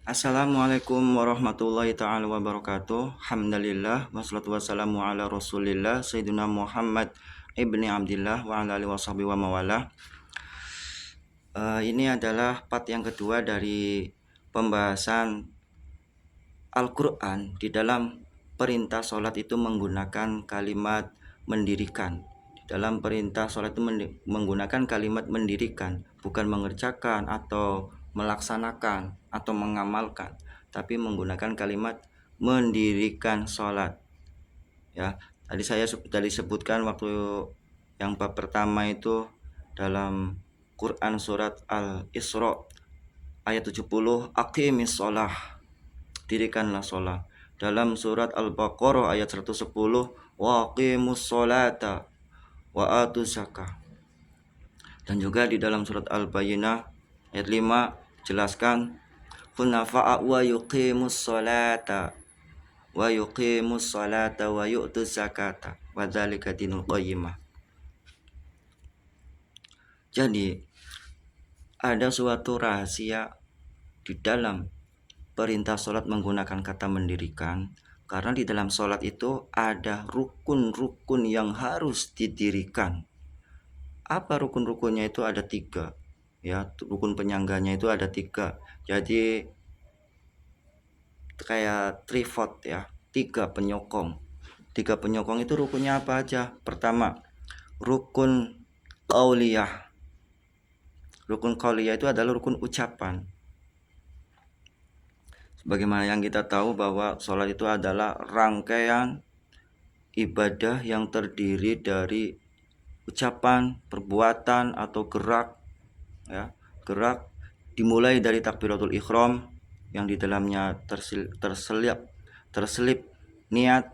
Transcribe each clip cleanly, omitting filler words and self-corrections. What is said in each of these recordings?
Assalamualaikum warahmatullahi ta'ala wabarakatuh. Alhamdulillah wassalatu wassalamu ala rasulillah Sayyidina Muhammad ibni Abdillah wa ala alihi washabihi wa mawalah. Ini adalah part yang kedua dari pembahasan Al-Quran di dalam perintah sholat itu menggunakan kalimat mendirikan. Dalam perintah sholat itu menggunakan kalimat mendirikan, bukan mengerjakan atau melaksanakan atau mengamalkan, tapi menggunakan kalimat mendirikan sholat. Ya, tadi sebutkan waktu yang bab pertama itu dalam Quran surat Al-Isra ayat 70, aqimis sholah, dirikanlah sholat. Dalam surat Al-Baqarah ayat 110, waqimus sholata wa atuz zakah. Dan juga di dalam surat Al-Bayyinah ayat 5 jelaskan hunafa'a wa yuqimus sholata wa yu'tuz zakata wa dzalika dinul qayyimah. Jadi ada suatu rahasia di dalam perintah sholat menggunakan kata mendirikan, karena di dalam sholat itu ada rukun-rukun yang harus didirikan. Apa rukun-rukunnya? Itu ada 3, ya. Rukun penyangganya itu ada 3, jadi kayak tripod, ya, 3 penyokong. 3 penyokong itu rukunnya apa aja? Pertama, rukun qauliyah. Rukun qauliyah itu adalah rukun ucapan. Sebagaimana yang kita tahu bahwa sholat itu adalah rangkaian ibadah yang terdiri dari ucapan, perbuatan atau gerak, ya. Gerak dimulai dari takbiratul ihram yang di dalamnya terselip niat,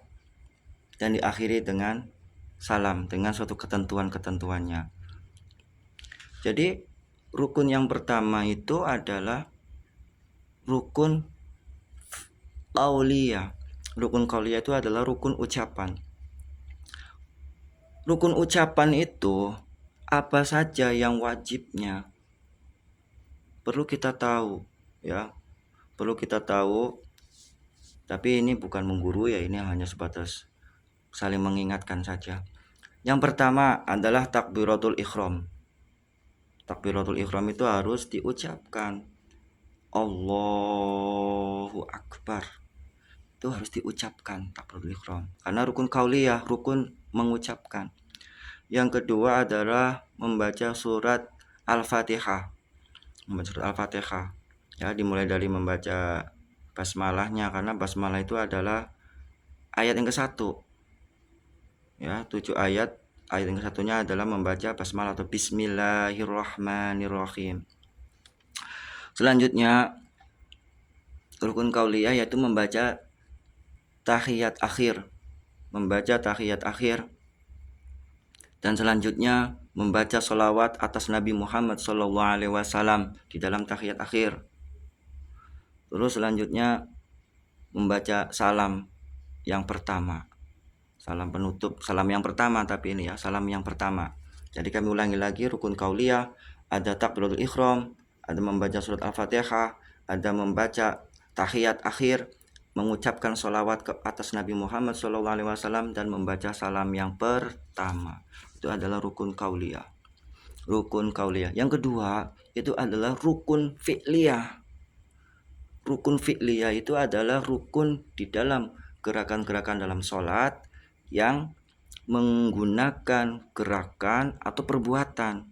dan diakhiri dengan salam dengan suatu ketentuan-ketentuannya. Jadi rukun yang pertama itu adalah rukun qauliyah. Rukun qauliyah itu adalah rukun ucapan. Rukun ucapan itu apa saja yang wajibnya perlu kita tahu, ya. Perlu kita tahu, tapi ini bukan mengguru, ya, ini hanya sebatas saling mengingatkan saja. Yang pertama adalah takbiratul ihram. Takbiratul ihram itu harus diucapkan. Allahu Akbar. Itu harus diucapkan takbiratul ihram. Karena rukun qauliyah, rukun mengucapkan. Yang kedua adalah membaca surat Al-Fatihah. Membaca surat Al-Fatihah, ya, dimulai dari membaca basmalahnya, karena basmalah itu adalah ayat yang ke-1, ya, 7 ayat. Ayat yang ke-1-nya adalah membaca basmalah atau bismillahirrahmanirrahim. Selanjutnya rukun qauliyah yaitu membaca tahiyat akhir. Dan selanjutnya membaca sholawat atas Nabi Muhammad SAW di dalam tahiyat akhir. Terus selanjutnya membaca salam yang pertama, salam penutup, salam yang pertama, tapi ini, ya, salam yang pertama. Jadi kami ulangi lagi, rukun qauliyah ada takbiratul ihram, ada membaca surat Al-Fatihah, ada membaca tahiyat akhir, mengucapkan sholawat ke atas Nabi Muhammad SAW, dan membaca salam yang pertama. Itu adalah rukun qauliyah. Rukun qauliyah. Yang kedua itu adalah rukun fi'liyah. Rukun fi'liyah itu adalah rukun di dalam gerakan-gerakan dalam sholat yang menggunakan gerakan atau perbuatan.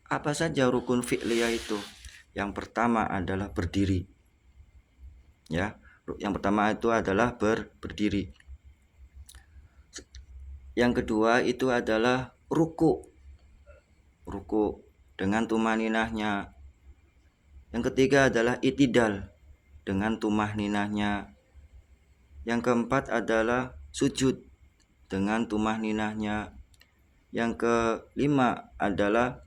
Apa saja rukun fi'liyah itu? Yang pertama adalah berdiri, ya. Yang pertama itu adalah berdiri. Yang kedua itu adalah ruku dengan tumaninahnya. Yang ketiga adalah itidal dengan tumahninahnya. Yang keempat adalah sujud dengan tumahninahnya. Yang kelima adalah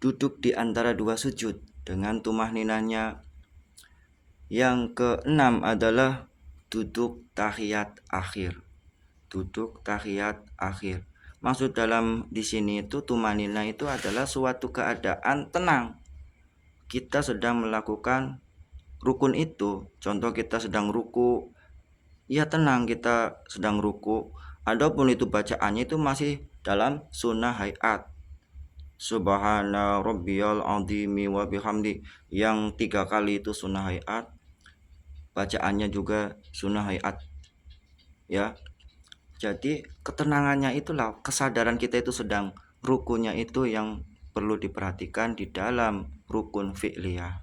duduk di antara 2 sujud dengan tumahninahnya. Yang keenam adalah duduk tahiyat akhir. Maksud dalam di sini itu tumanina itu adalah suatu keadaan tenang. Kita sedang melakukan rukun itu, contoh kita sedang ruku, ya tenang kita sedang ruku, adapun itu bacaannya itu masih dalam sunnah hayat, subhana rabbiyal azimi wa bihamdi, yang 3 kali itu sunnah hayat, bacaannya juga sunnah hayat ya. Jadi ketenangannya itulah, kesadaran kita itu sedang rukunnya itu yang perlu diperhatikan di dalam rukun fi'liyah.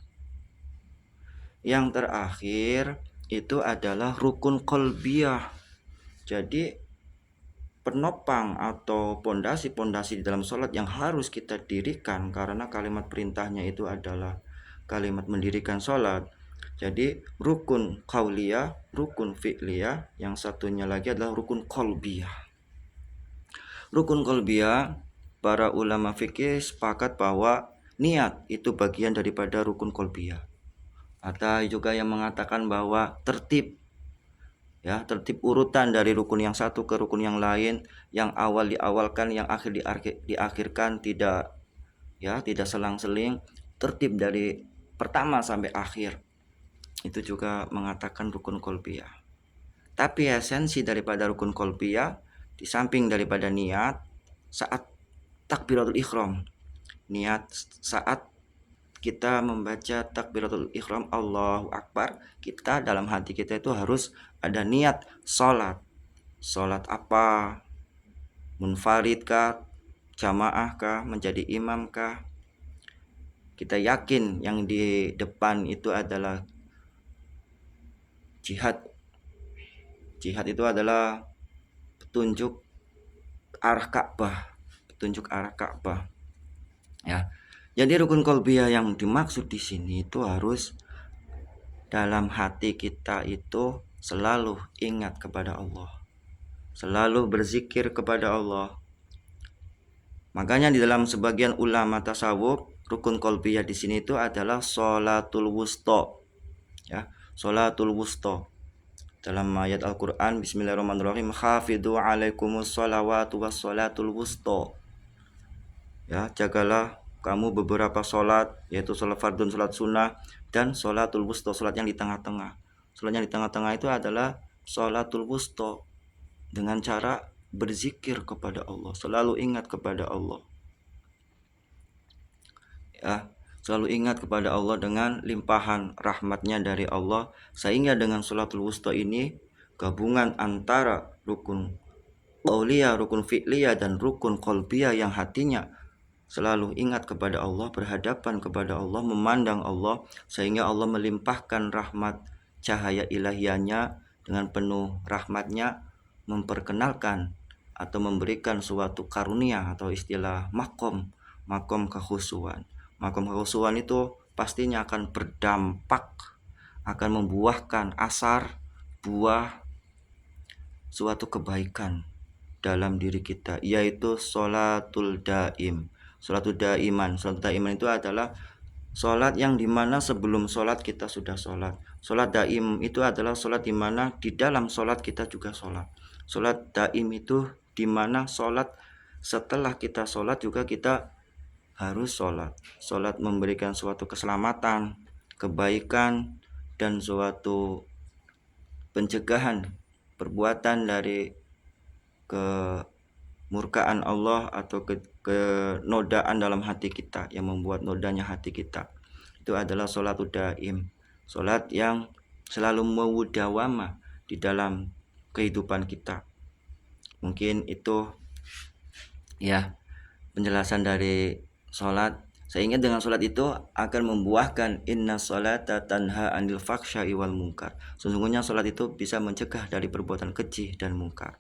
Yang terakhir itu adalah rukun qalbiyah. Jadi penopang atau pondasi-pondasi di dalam sholat yang harus kita dirikan, karena kalimat perintahnya itu adalah kalimat mendirikan sholat. Jadi rukun qauliyah, rukun fi'liyah, yang satunya lagi adalah rukun qalbiyah. Rukun qalbiyah, para ulama fikih sepakat bahwa niat itu bagian daripada rukun qalbiyah. Ada juga yang mengatakan bahwa tertib urutan dari rukun yang satu ke rukun yang lain, yang awal diawalkan, yang akhir diakhirkan, tidak selang-seling, tertib dari pertama sampai akhir. Itu juga mengatakan rukun qalbiyah. Tapi esensi daripada rukun qalbiyah, di samping daripada niat saat takbiratul ihram, niat saat kita membaca takbiratul ihram Allahu Akbar, kita dalam hati kita itu harus ada niat sholat. Sholat apa? Munfarid kah? Jamaah kah? Menjadi imam kah? Kita yakin yang di depan itu adalah jihad. Jihad itu adalah petunjuk arah Ka'bah, ya. Jadi rukun qalbiyah yang dimaksud di sini itu harus dalam hati kita itu selalu ingat kepada Allah, selalu berzikir kepada Allah. Makanya di dalam sebagian ulama tasawuf, rukun qalbiyah di sini itu adalah sholatul wusta, ya, sholatul wusta. Dalam ayat Al-Qur'an, Bismillahirrahmanirrahim, hafidhu alaikumus sholawatu was sholatul wusta. Ya, jagalah kamu beberapa sholat, yaitu sholat fardun, sholat sunnah, dan sholatul wusta, sholat yang di tengah-tengah. Sholat yang di tengah-tengah itu adalah sholatul wusta, dengan cara berzikir kepada Allah, selalu ingat kepada Allah, ya, selalu ingat kepada Allah dengan limpahan rahmatnya dari Allah, sehingga dengan sholatul wusta ini gabungan antara rukun qauliyah, rukun fi'liyah, dan rukun qalbiyah, yang hatinya selalu ingat kepada Allah, berhadapan kepada Allah, memandang Allah, sehingga Allah melimpahkan rahmat cahaya ilahiyahnya dengan penuh rahmatnya, memperkenalkan atau memberikan suatu karunia atau istilah makom kekhusyuan. Makom kekhusyuan itu pastinya akan berdampak, akan membuahkan asar, buah suatu kebaikan dalam diri kita, yaitu sholatul daim. Sholatul daiman itu adalah sholat yang dimana sebelum sholat kita sudah sholat. Sholat daim itu adalah sholat dimana di dalam sholat kita juga sholat. Sholat daim itu dimana sholat setelah kita sholat juga kita harus sholat. Sholat memberikan suatu keselamatan, kebaikan, dan suatu pencegahan perbuatan dari kemurkaan Allah atau kenodaan dalam hati kita, yang membuat nodanya hati kita. Itu adalah sholatul daim, sholat yang selalu mewudawama di dalam kehidupan kita. Mungkin itu ya penjelasan dari sholat, sehingga dengan sholat itu akan membuahkan inna sholata tanha anil faksya'i wal munkar. Sesungguhnya sholat itu bisa mencegah dari perbuatan keji dan mungkar.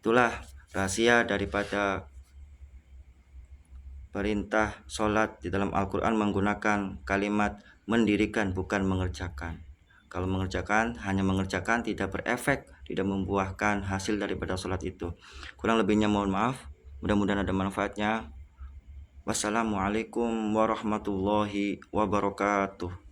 Itulah rahasia daripada perintah sholat di dalam Al-Quran menggunakan kalimat mendirikan, bukan mengerjakan. Kalau mengerjakan, hanya mengerjakan, tidak berefek, tidak membuahkan hasil daripada sholat itu. Kurang lebihnya mohon maaf, mudah-mudahan ada manfaatnya. Wassalamualaikum warahmatullahi wabarakatuh.